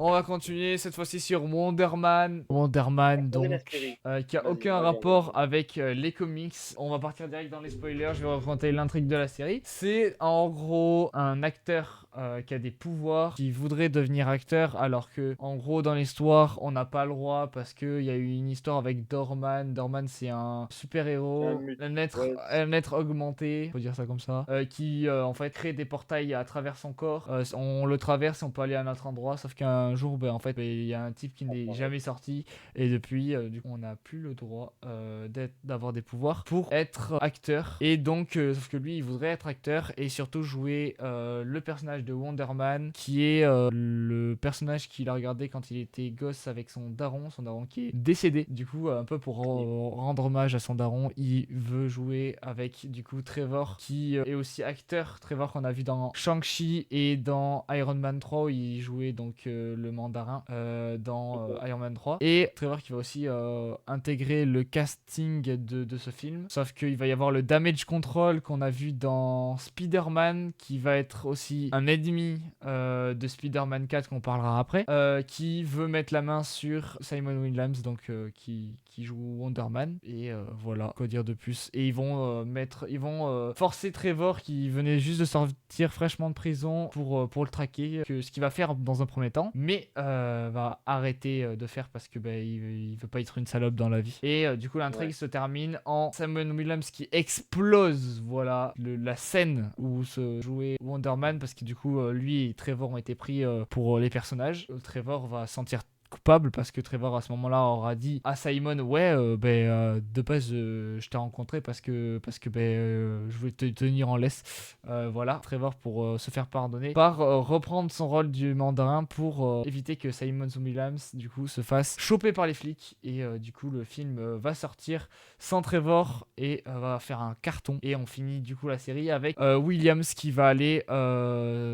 On va continuer cette fois-ci sur Wonder Man. Wonder Man, Regardez la donc, série. qui a Vas-y, aucun moi j'ai regardé. rapport avec les comics. On va partir direct dans les spoilers. Je vais raconter l'intrigue de la série. C'est en gros un acteur qui a des pouvoirs, qui voudrait devenir acteur, alors que, en gros, dans l'histoire, on n'a pas le droit parce qu'il y a eu une histoire avec Dorman. Dorman, c'est un Un super-héros, mut. Ouais, un être augmenté, faut dire ça comme ça, qui en fait crée des portails à travers son corps. On le traverse et on peut aller à un autre endroit, sauf qu'un jour, ben, en fait, ben, il y a un type qui n'est pareil. jamais sorti et depuis, du coup, on n'a plus le droit d'avoir des pouvoirs pour être acteur. Et donc, sauf que lui, il voudrait être acteur et surtout jouer le personnage de Wonder Man, qui est le personnage qu'il a regardé quand il était gosse avec son daron qui est décédé. Du coup, un peu pour rendre hommage à son daron, il veut jouer avec du coup Trevor, qui est aussi acteur. Trevor qu'on a vu dans Shang-Chi et dans Iron Man 3 où il jouait donc le mandarin dans D'accord. Iron Man 3. Et Trevor qui va aussi intégrer le casting de ce film. Sauf qu'il va y avoir le Damage Control qu'on a vu dans Spider-Man, qui va être aussi un ennemi de Spider-Man 4 qu'on parlera après, qui veut mettre la main sur Simon Williams, donc qui joue Wonder Man. Et voilà, quoi dire de plus. Et ils vont forcer Trevor, qui venait juste de sortir fraîchement de prison, pour le traquer, ce qu'il va faire dans un premier temps, mais va arrêter de faire parce que il veut pas être une salope dans la vie. Et du coup, l'intrigue Ouais. se termine en Simon Williams qui explose, voilà, la scène où se jouait Wonder Man, parce que du coup, lui et Trevor ont été pris pour les personnages. Trevor va se sentir coupable parce que Trevor à ce moment-là aura dit à Simon, ouais, de base je t'ai rencontré parce que je voulais te tenir en laisse. Voilà, Trevor, pour se faire pardonner, par reprendre son rôle du mandarin pour éviter que Simon Williams du coup se fasse choper par les flics. Et du coup le film va sortir sans Trevor et va faire un carton. Et on finit du coup la série avec Williams qui va aller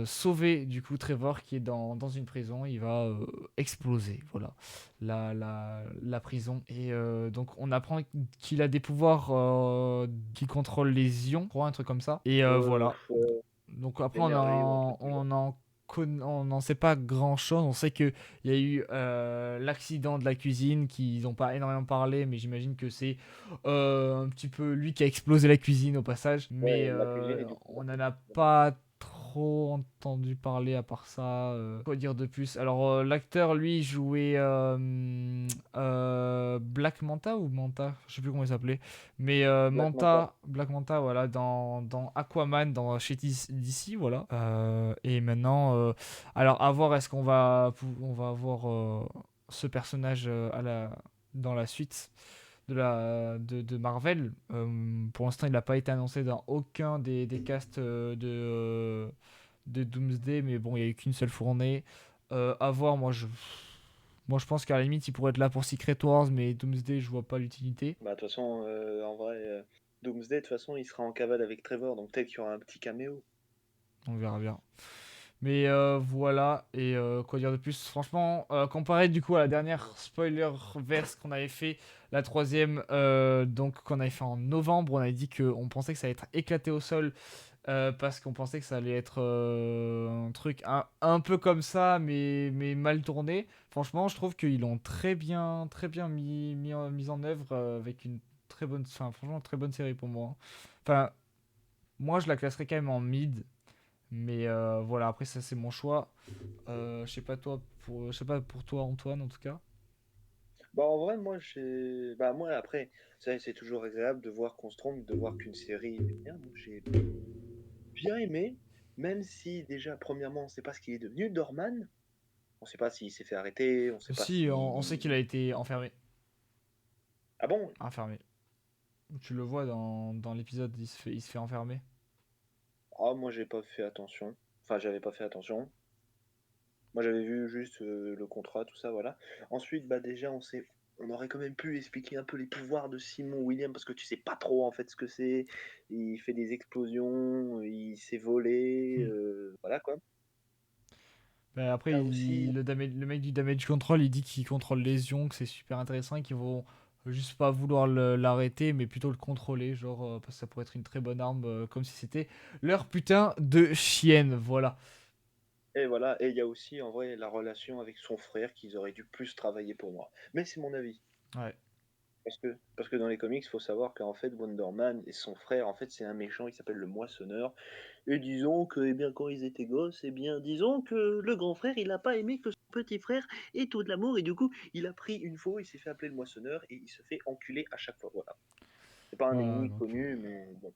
sauver du coup Trevor, qui est dans une prison. Il va exploser, voilà, la prison. Et donc on apprend qu'il a des pouvoirs qui contrôlent les ions, je crois, un truc comme ça. Et voilà. Donc après L'énergie ou un truc du genre. on n'en sait pas grand chose. On sait qu'il y a eu l'accident de la cuisine, qu'ils n'ont pas énormément parlé, mais j'imagine que c'est un petit peu lui qui a explosé la cuisine au passage. Mais Ouais, la cuisine et du coup, on la n'en prison. a pas trop entendu parler à part ça. Quoi dire de plus? Alors l'acteur, lui, jouait Black Manta ou Manta, je sais plus comment il s'appelait. Mais Black Manta. Black Manta, voilà, dans Aquaman, chez DC, voilà. Et maintenant, alors à voir, est-ce on va avoir ce personnage dans la suite de Marvel. Pour l'instant, il n'a pas été annoncé dans aucun des casts de Doomsday, mais bon, il n'y a eu qu'une seule fournée. À voir, moi je pense qu'à la limite, il pourrait être là pour Secret Wars, mais Doomsday, je vois pas l'utilité. Bah, de toute façon, en vrai, Doomsday, de toute façon, il sera en cavale avec Trevor, donc peut-être qu'il y aura un petit caméo. On verra bien. Mais voilà, et quoi dire de plus? Franchement, comparé du coup à la dernière spoiler verse qu'on avait fait, la troisième, donc qu'on avait fait en novembre, on avait dit qu'on pensait que ça allait être éclaté au sol, parce qu'on pensait que ça allait être un truc un peu comme ça, mais mal tourné. Franchement, je trouve qu'ils l'ont très bien mis en œuvre, avec une très bonne, enfin, franchement, très bonne série pour moi. Enfin, moi, je la classerais quand même en mid. Mais voilà, après ça c'est mon choix. Je sais pas pour toi Antoine en tout cas. Bah, en vrai, moi, Bah, moi, après, c'est toujours agréable de voir qu'on se trompe, de voir qu'une série est bien. Moi, j'ai bien aimé, même si, déjà, premièrement, on ne sait pas ce qu'il est devenu, Dorman. On ne sait pas s'il s'est fait arrêter, on ne sait pas Si, on sait qu'il a si... été enfermé. Ah bon? Enfermé. Tu le vois dans l'épisode, il se fait enfermer. Ah, moi, j'ai pas fait attention. Enfin, j'avais pas fait attention. Moi, j'avais vu juste le contrat, tout ça, voilà. Ensuite, bah déjà, on aurait quand même pu expliquer un peu les pouvoirs de Simon William parce que tu sais pas trop en fait ce que c'est. Il fait des explosions, il s'est volé, Hmm. voilà quoi. Bah, après, T'as aussi, le mec du damage control, il dit qu'il contrôle les ions, que c'est super intéressant et qu'ils vont juste pas vouloir l'arrêter, mais plutôt le contrôler, genre, parce que ça pourrait être une très bonne arme, comme si c'était leur putain de chienne, voilà. Et voilà, et il y a aussi en vrai la relation avec son frère qu'ils auraient dû plus travailler pour moi. Mais c'est mon avis. Ouais. Parce que dans les comics, il faut savoir qu'en fait, Wonder Man et son frère, en fait, c'est un méchant, il s'appelle le Moissonneur. Et disons que, eh bien, quand ils étaient gosses, eh bien, disons que le grand frère, il n'a pas aimé que son petit frère ait tout de l'amour, et du coup, il a pris une fois, il s'est fait appeler le Moissonneur, et il se fait enculer à chaque fois. Voilà. C'est pas un Voilà, ennemi donc, connu, mais bon.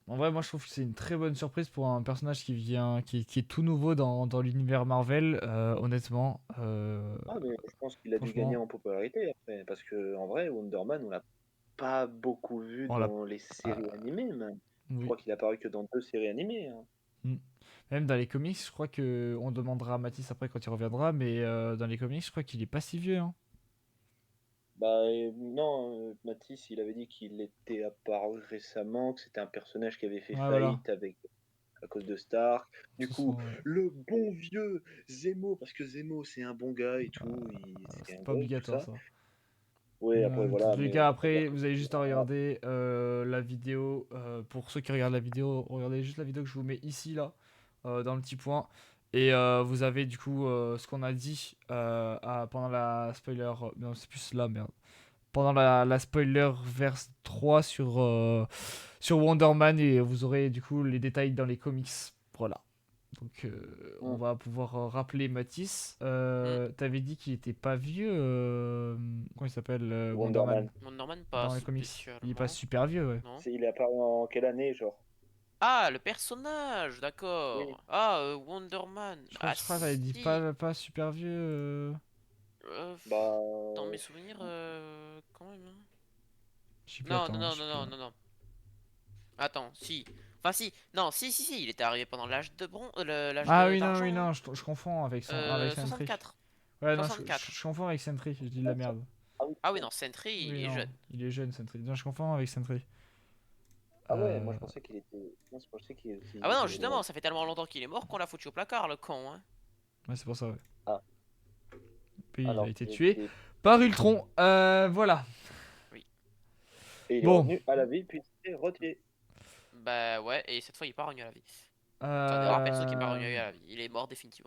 en vrai, moi je trouve que c'est une très bonne surprise pour un personnage qui vient, qui est tout nouveau dans l'univers Marvel. Honnêtement, Ah, mais je pense qu'il a dû gagner franchement, en popularité après, parce que en vrai, Wonder Man, on l'a pas beaucoup vu on l'a. dans les Ah, séries animées, même. Je oui. crois qu'il a apparu que dans 2 séries animées, hein. Mm. Même dans les comics, je crois que on demandera à Mathis après quand il reviendra, mais dans les comics, je crois qu'il est pas si vieux, hein. Bah non, Matisse, il avait dit qu'il était apparu récemment, que c'était un personnage qui avait fait Ouais, voilà. faillite à cause de Stark. De Du toute coup, façon, le bon vieux Zemo, parce que Zemo c'est un bon gars et tout, c'est c'est un pas gars et tout obligatoire ça. ça. Ouais, après Dans tous voilà, les mais cas, on va pas dire après, que vous avez juste à regarder la vidéo. Pour ceux qui regardent la vidéo, regardez juste la vidéo que je vous mets ici, là, dans le petit point. Et vous avez du coup ce qu'on a dit pendant la spoiler. Non, c'est plus là, merde. Pendant la spoiler verse 3 sur Wonder Man. Et vous aurez du coup les détails dans les comics. Voilà. Donc on Hmm. va pouvoir rappeler Matisse. Hmm. T'avais dit qu'il était pas vieux. Comment il s'appelle Wonder Wonder Man Man. Mon Norman, pas dans les comics. Il est pas spécialement. super vieux, ouais. Non. Il est apparu en quelle année, genre? Ah, le personnage, Oui. d'accord. Ah, Wonder Man. Ah, Je crois que t'avais dit si. pas super vieux. Bah Dans mes souvenirs, quand même, hein. Je sais plus, Non, non, attends, non, je sais non, plus. non, non, non. Attends, si. Enfin, si. Non, si. Il était arrivé pendant l'âge de l'âge Ah oui, non, d'argent, oui, hein. non, je confonds avec Sentry. 64. Ouais, non, 64. je confonds avec Sentry, je dis de la merde. ah oui, Ah oui, non, Sentry, il Oui, est non, jeune. il est jeune, Sentry. Non, je confonds avec Sentry. ah ouais, moi Euh, je pensais qu'il était. Non, je pensais qu'il Ah ouais, non, était justement, jeune. ça fait tellement longtemps qu'il est mort qu'on l'a foutu au placard, le con, hein. Ouais, c'est pour ça, ouais. Ah, Puis il a alors été qu'il tué était. par Ultron. Voilà. Oui. Et il est Bon. revenu à la vie, puis il s'est retiré. Bah ouais, et cette fois, il est pas revenu à la vie. C'est un des rares persos qui est pas revenu Euh... à la vie. Il est mort définitivement.